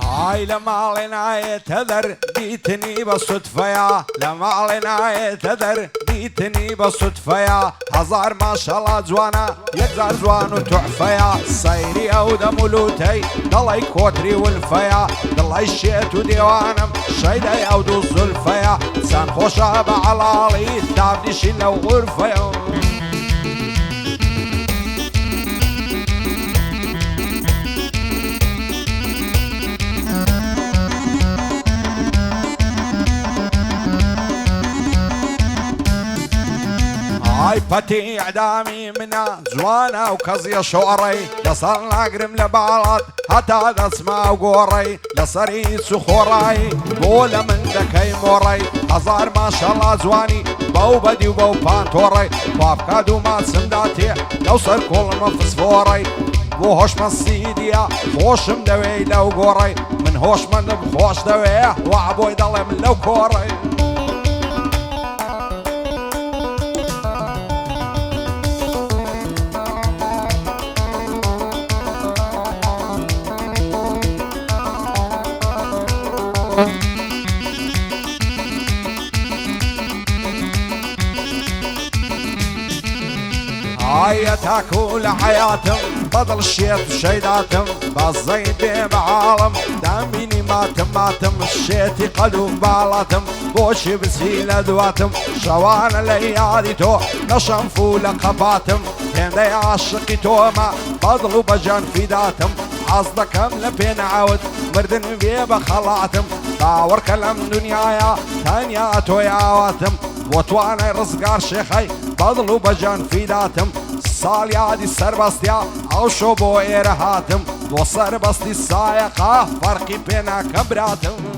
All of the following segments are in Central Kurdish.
هاي لما علينا يتذر ديتني بالصدفة يا لما علينا يتذر ديتني بالصدفة يا هزار ما شاء الله جوانا يقدر زوان وتحفة يا صيري أو دمولوتي ضلي كوتري والفيا ضلي شيت وديوانم شيدي أو دو الزلفة يا سان خوشة بعلالي تابدي شلة وغرفة يا هاي باتي اعدامي منا زوانا وكزي شعري يصلنا قرم لبعض حتى اسمع وقوري لصري سخوراي قول من دكي موري هزار ما شاء الله زواني بو بدي وبو بانتوري وافكادو ما سمداتي لو صار كل مفس فوري بو هوش من سيديا خوش مدوي لو قوري من هوش من بخوش دويه وعبو يضل من لو كوري هاي تاكل حياتم بدل الشيت وشيداتم بالزيد بعالم داميني ماتم الشيتي قدوم بالاتم بوشي بسيلة دواتم شوان الليالي تو نشنفو لقباتم كان دي عاشقي توما بدلو بجان في داتم عصدكم لبين عود مردن بيبا خلاتم باور كلام دنيايا تانيا توياواتم وتوانا رزقار شيخي بدلو بجان في داتم سال عادي سربستيا او شو بو ايرهاتم دو سربستي سايقة فرقي بينا كبراتم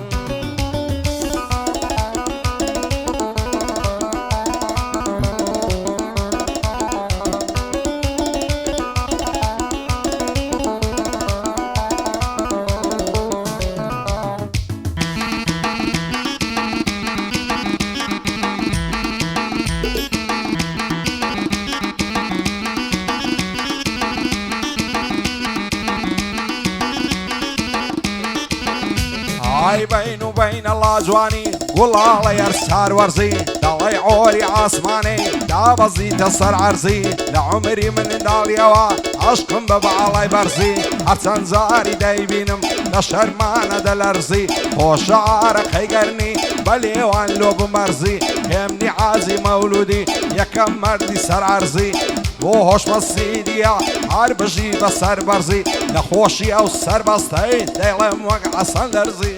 هاي بين وبين الله جواني والله الله يرسار ورزي ضلي عوري عاسماني دا بزي تصر عرزي لعمري من داليوا عشقم ببعالي برزي هرسان زاري دايبينم لشرمانة دلرزي خوش عارق هيقرني بليوان لوب مرزي همني عازي مولودي يكم مردي سر عرزي وهوش مسيديا عربجي بسر برزي لخوشي او سر بستي ديلم وقع سندرزي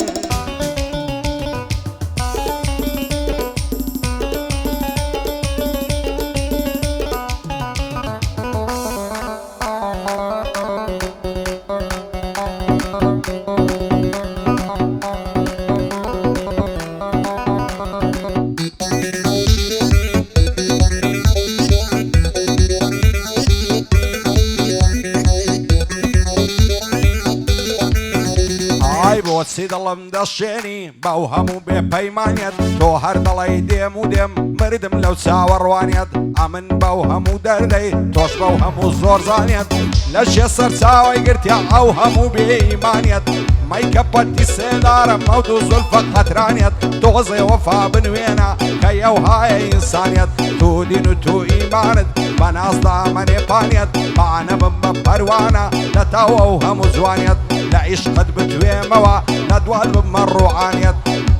سيد الله مدشيني بوهمو ببيمانيت تو هر دلي ديم وديم مردم لو تساور وانيت امن بوهمو دردي توش بوهمو زور زانيت لشي صر تساوي قرت يا اوهمو بإيمانيت ما يكبتي سيدار موتو زلفة خطرانيت توزي وفا بنوينا كيو هاي انسانيت تو دينو تو ايمانت بناس دامني بانيت معنا بمبروانا لتو اوهمو زوانيت لعيش قد بتويموا ندوال بمرو عانيت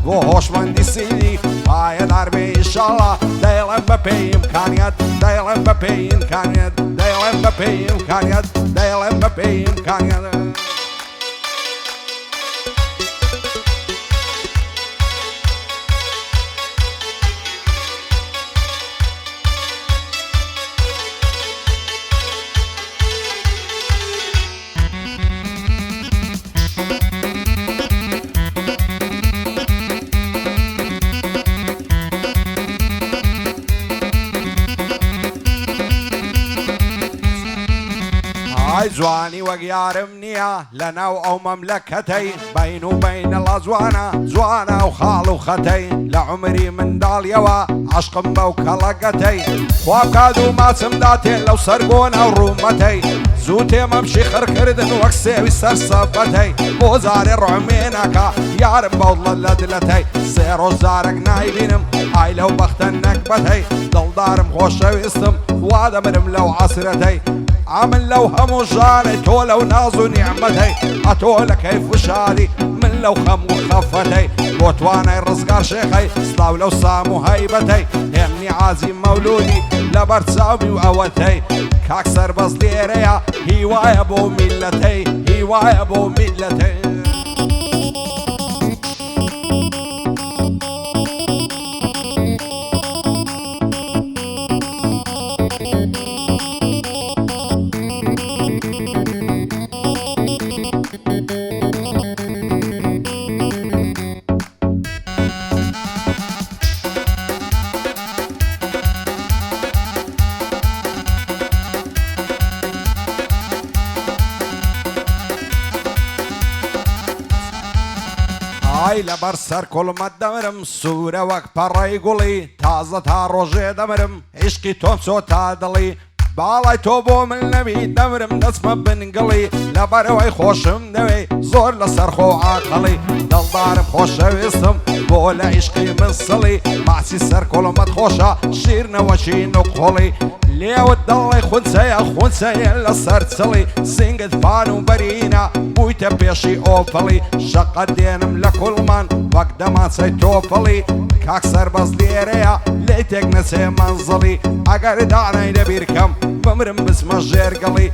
وهوش من دي سيدي هاي العربي ان شاء الله دايلن ببي امكانيات دايلن ببي امكانيات دايلن ببي امكانيات دايلن ببي امكانيات هاي زواني وقيار منيا لنا او مملكتي بين وبين الازوانا زوانا وخال وختي لعمري من داليوا عشق بوكلقتي وكادو ما سمداتي لو سرقونا ورومتي زوتي ممشي خركردن وكسي وسر صبتي بوزاري رعمينك يارم بوضل لدلتي سيرو زارك نايبينم اي لو بختنك بتي دل دارم خوش ويستم وادمرم لو عصرتي عمل لو همو جاري تو لو نازو نعمتي اتولك كيف وشالي من لو خم وخفتي بوتوانا الرزقار شيخي سلاو لو سامو هيبتي همني عازم مولودي لبرتساوي وأوتي كاكسر بس ليريا هواية بو ملتي هواية بو ملتي هاي لبرسر كل ما دمرم سورة وك براي قولي تازة تا روجي دمرم عشقي توم سو تادلي باڵای تۆ بۆ من نەبی دەمرم دەچمە بنگڵی لەبەرەوەی خۆشم دەوێ زۆر لەسەر خۆ عاقڵی دڵدارم خۆشەویستم بۆ لە عیشقی من سڵی ماسی سەر کۆڵمەت خۆشە شیرنەوەشی نوقۆڵی لێوت دڵی خونچەیە خونچەیە لەسەر چڵی سنگت پان و بەرینە بوویتە پێشی ئۆپڵی شەقەت دێنم لە کوڵمان وەک دەماچەی تۆپڵی کاک سەربەز لێرەیە لێ تێک نەچێ مەنزڵی ئەگەر دانای دەبیرکەم بمرم بسمە ژێرگەڵی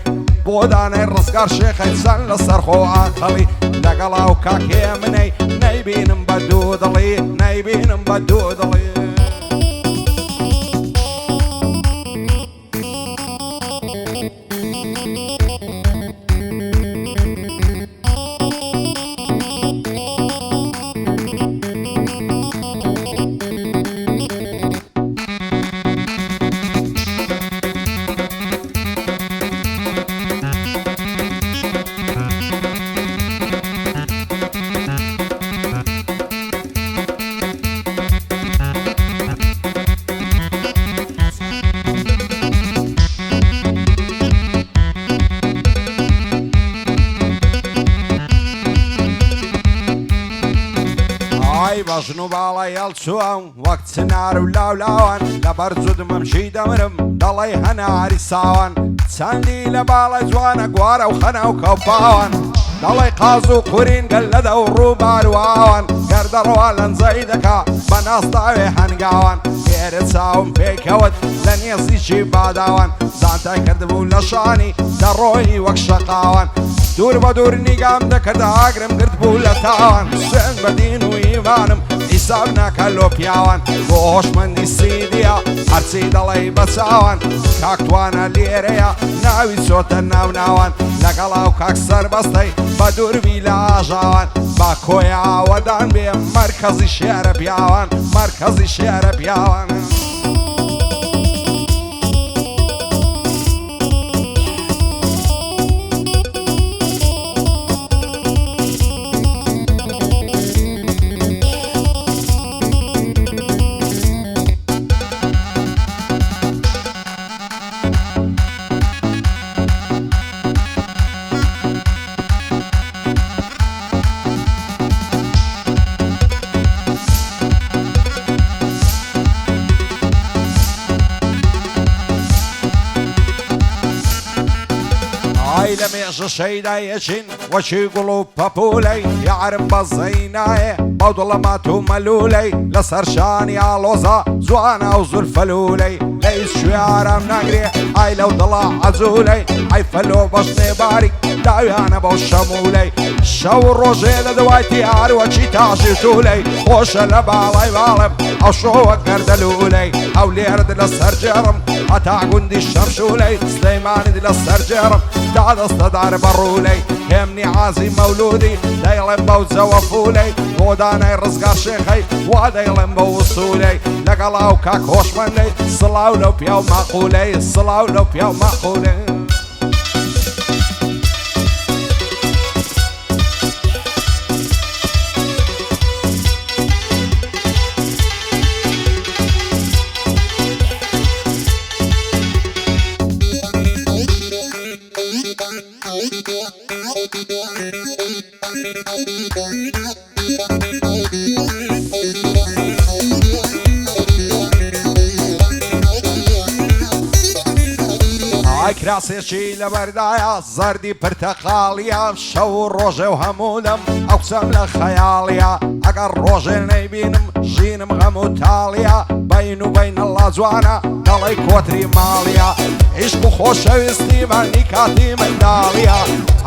بۆ دانای ڕزگار شێخەی چەند لەسەر خۆ ئاقەڵی لەگەڵا و کاکێ منەی نەیبینم بە دوو دڵی نەیبینم بە دوو دڵی بەژن و باڵای هەڵچووەم وەک چنار و لاولاوان لەبەر جود مەمشی دەمرم دەڵێ هەناری ساوان چەندی لە باڵای جوانە گوارە و خەنە و کەوپاوان دەڵێ قاز و قورین گەل لەدە و ڕووبارواوان گەردەڕەوە لەنجەی دەکا بە ناستاوێ هەنگاوان ئێرە چاوم پێکەوت لە نێزیشی باداوان زانتای کردبوو لە شانی دەڕۆی وەک شەقاوان دوور بە دوور نیگام دەکرد ئاگرم گرت بوو لە تاوان سوێن بە دین و ئیمانم حیساب ناکە لۆ پیاوان بۆ هۆشمەندی سیدیە هەرچی دەڵێ بە چاوان کاکتوانە لێرەیە ناوی چۆتە ناو ناوان لەگەڵا و کاک سەربەستەی بە دووربی لە ئاژاوان با کۆی ئاوەدان بێ مەرکەزی شێرە پیاوان مەرکەزی شێرە پیاوان لمێژە شەیدایەچین وەچی گوڵ و پەپولەی یارم بە زەینایە بەو دڵەمات و مەلوولەی لەسەر شانی ئاڵۆزە جوانە و زولفەلوولەی لە هیچ شوێرم ناگرێ ئای لەو دڵە عەجوولەی ئای فەلۆ بەشنێ باریک داویانە بەو شەموولەی شەو ڕۆژێ لە دوایتی هاروەچی تاژی توولەی خۆشە لە باڵای باڵم ئەو شۆوە گەردەلوولەی ئەو لێرد لە سەرجێڕم هەتا گوندی شەمشوولەی سلەیمانت لە سەرجێڕم دادەستەدار بەڕوولەی هێمنی عازی مەولودی دەیڵێم بەو جەوە فولەی بۆ دانای ڕزگار شێخەی وا دەیڵێم بە وسوولەی لەگەڵا و کاک هۆشمەندەی سڵاو لەو پیا و مەقولەی سڵاو لەو پیا و مەقولەی ئای کراسێکی لە بەردایە زەردی پرتەقاڵیە شەو و ڕۆژێ و هەموودەم ئەو قسەم لە خەیاڵیە ئەگەر ڕۆژێ نەیبینم ژینم غەم و تاڵیە بەین و بەینە لا جوانە دەڵی کۆتری ماڵیە عیشق و خۆشەویستیمانی کاتی منداڵیە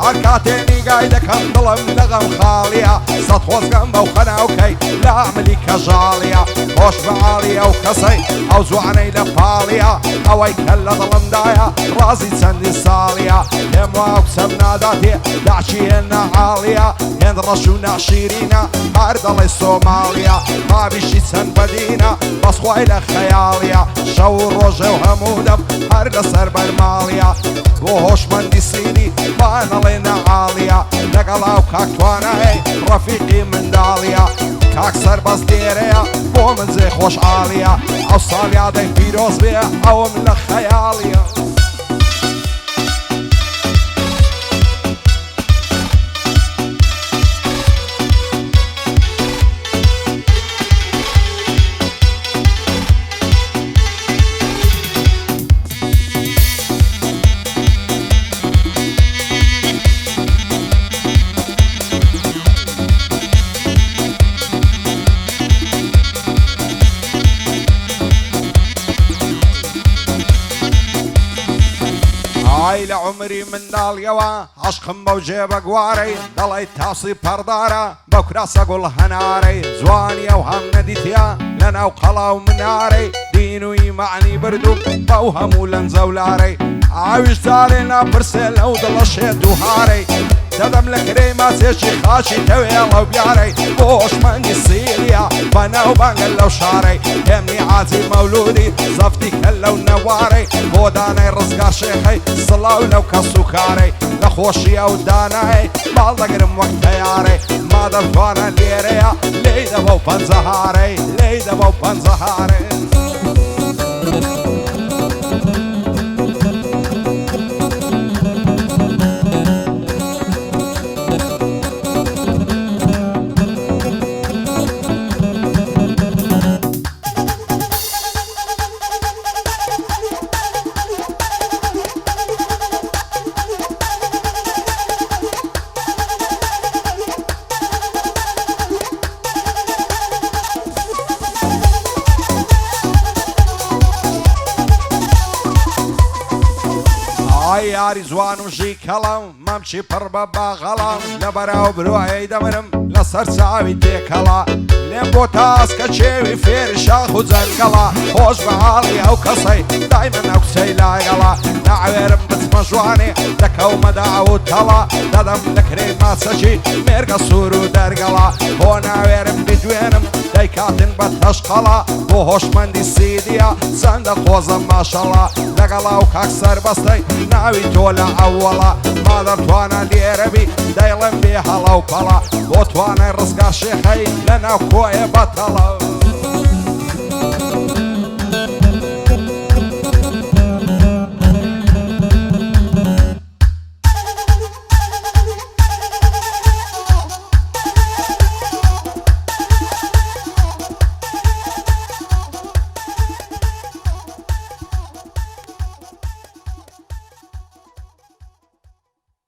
هەر کاتێ نیگای دەکەم دڵم لە غەم خاڵیە سەد خۆزگەم بەو خەناوکەی لە عەملی کەژاڵیە خۆش بەعاڵی ئەو کەسەی ئەو جوانەی لە پاڵیە ئەوەی کە لە دڵمدایە ڕازی چەندی ساڵیە پێم وا قسەم ناداتێ داچی هێنا عاڵیە هێند ڕەش و ناشیرینە هەر دەڵێ سۆماڵیە مابیشی چەند بەدینە بەسخوای لە خەیاڵیە شەو و ڕۆژێ و هەموو دەم هەر لەسەر بەرماڵیە بۆ هۆشمەندی سینی بانەڵێ نەعاڵیە لەگەڵ ئەو کاکتوانای ڕەفیقی منداڵیە کاک سەربەز دێرەیە بۆ من جێ خۆشحاڵیە ئەو ساڵیادەی پیرۆز بێ ئەوم لە خەیاڵیە ئای لە عمری منداڵیەوە عەشقم بەو جێبە گوارەی دەڵێی تاسی پەردارە بەو کراسە گوڵ هەنارەی جوانیە و هەم نەدیتیا لەناو قەڵا و منارەی دین و ئیمانی بردووم بەو هەموو لەنجەولارەی ئاویش جارێ ناپرسێ لەو دڵە شێت و هارەی دەدەم لە کرێی ماچێکی خاچی تەوێڵە و بیارەی بۆ هۆشمەندی سیریا بەناو بانگە لەو شارەی هێمنی عاجی مەولودی زەفتی کە لەو نەوارەی بۆ دانای ڕزگار شێخەی سڵاو لەو کەس و کارەی نەخۆشی ئەو دانایی باڵ دەگرم وەک تەیارەی مادەمتوانە لێرەیە لێی دەبە و پەنجەهارەی لێی دەبە و پەنجەهارەی ئای یاری جوان و ژی کەڵم مەمچی پڕ بە باغەڵم لە بەراو برۆهەی دەمرم لەسەر چاوی تێکەڵا لێم بۆ تاسکە چێوی فێری شاخ و جەنگەڵا خۆش بەحاڵی ئەو کەسەی دایمەن ئەو کسەی لایەڵا ناوێرم بچمە جوانێ دەکەومە داو و تەڵا دەدەم لە کرێی ماچەکی مێرگە سوور و دەرگەڵا بۆ ناوێرم بیدوێنم دەیکاتن بە تەشقەڵا بۆ هۆشمەندی سیدیە چەندە قۆزم ماشەڵا لەگەڵا و کاک سەربەستەی ناوی تۆ لە ئەووەڵا مادەمتوانە لێرەبی دەیڵم بێ هەڵە و پەڵا بۆ توانای ڕزگار شێخەی لەناو کۆیە بەتەڵە